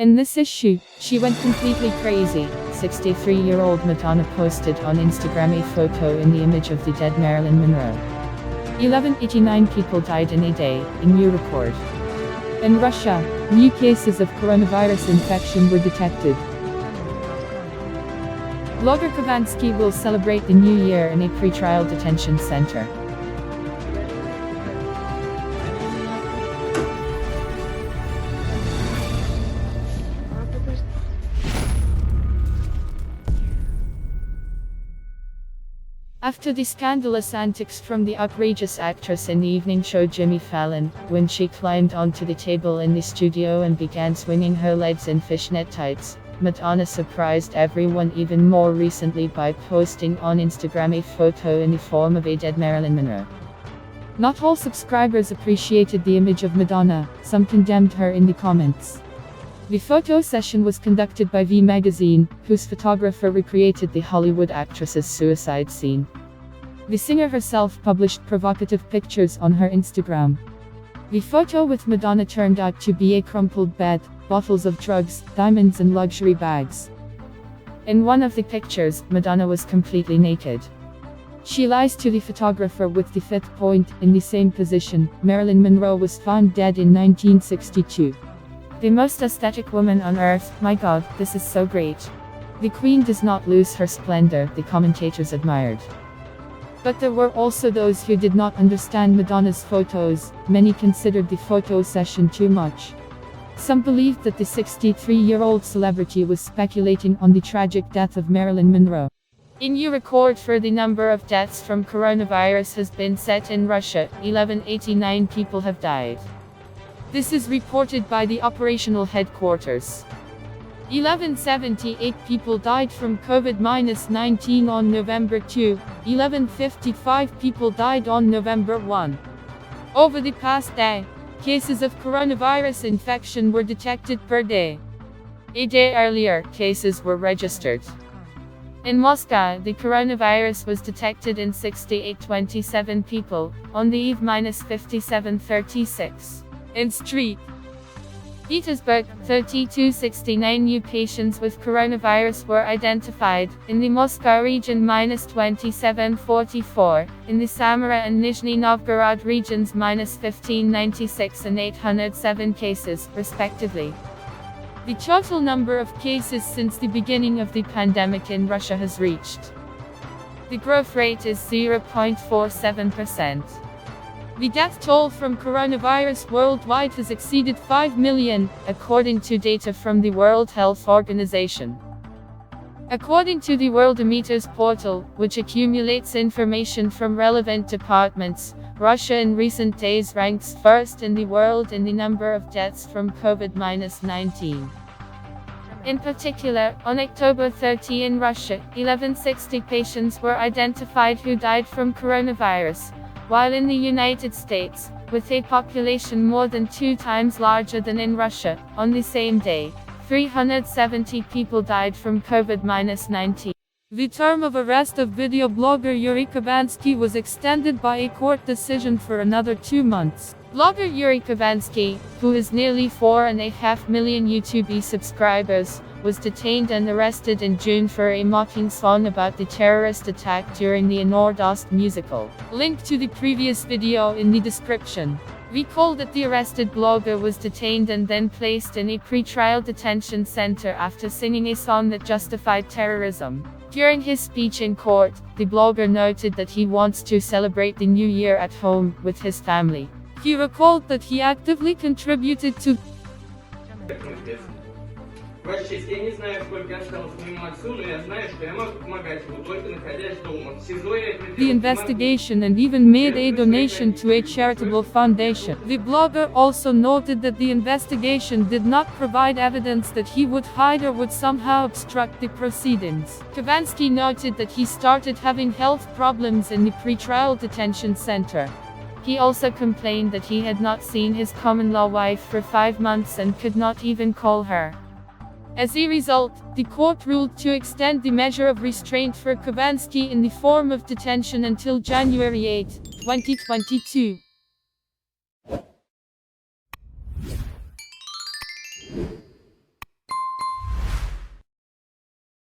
In this issue, she went completely crazy. 63-year-old Madonna posted on Instagram a photo in the image of the dead Marilyn Monroe. 1189 people died in a day, a new record. In Russia, new cases of coronavirus infection were detected. Blogger Khovansky will celebrate the new year in a pre-trial detention center. After the scandalous antics from the outrageous actress in the evening show Jimmy Fallon, when she climbed onto the table in the studio and began swinging her legs in fishnet tights, Madonna surprised everyone even more recently by posting on Instagram a photo in the form of a dead Marilyn Monroe. Not all subscribers appreciated the image of Madonna, some condemned her in the comments. The photo session was conducted by V magazine, whose photographer recreated the Hollywood actress's suicide scene. The singer herself published provocative pictures on her Instagram. The photo with Madonna turned out to be a crumpled bed, bottles of drugs, diamonds and luxury bags. In one of the pictures, Madonna was completely naked. She lies to the photographer with the fifth point, in the same position. Marilyn Monroe was found dead in 1962. The most aesthetic woman on earth, my God, this is so great. The Queen does not lose her splendor, the commentators admired. But there were also those who did not understand Madonna's photos. Many considered the photo session too much. Some believed that the 63-year-old celebrity was speculating on the tragic death of Marilyn Monroe. A new record for the number of deaths from coronavirus has been set in Russia. 1189 people have died. This is reported by the operational headquarters. 1178 people died from COVID-19 on November 2, 1155 people died on November 1. Over the past day, cases of coronavirus infection were detected per day. A day earlier, cases were registered. In Moscow, the coronavirus was detected in 6827 people, on the eve -5736. In St. Petersburg, 3269 new patients with coronavirus were identified, in the Moscow region -2744, in the Samara and Nizhny Novgorod regions -1596 and 807 cases, respectively. The total number of cases since the beginning of the pandemic in Russia has reached. The growth rate is 0.47%. The death toll from coronavirus worldwide has exceeded 5 million, according to data from the World Health Organization. According to the Worldometers portal, which accumulates information from relevant departments, Russia in recent days ranks first in the world in the number of deaths from COVID-19. In particular, on October 30 in Russia, 1160 patients were identified who died from coronavirus, while in the United States, with a population more than 2 times larger than in Russia, on the same day, 370 people died from COVID-19. The term of arrest of video blogger Yury Khovansky was extended by a court decision for another 2 months. Blogger Yury Khovansky, who has nearly 4.5 million YouTube subscribers, was detained and arrested in June for a mocking song about the terrorist attack during the Nordost musical. Link to the previous video in the description. Recall that the arrested blogger was detained and then placed in a pre-trial detention center after singing a song that justified terrorism. During his speech in court, the blogger noted that he wants to celebrate the new year at home, with his family. He recalled that he actively contributed to Ваша честь, я не знаю, сколько осталось моему отцу, но я знаю, что я могу помогать ему, только находясь дома. В СИЗО я это the investigation and even made a donation to a charitable foundation. The blogger also noted that the investigation did not provide evidence that he would hide or would somehow obstruct the proceedings. Khovansky noted that he started having health problems in the pre-trial detention center. He also complained that he had not seen his common-law wife for 5 months and could not even call her. As a result, the court ruled to extend the measure of restraint for Khovansky in the form of detention until January 8, 2022.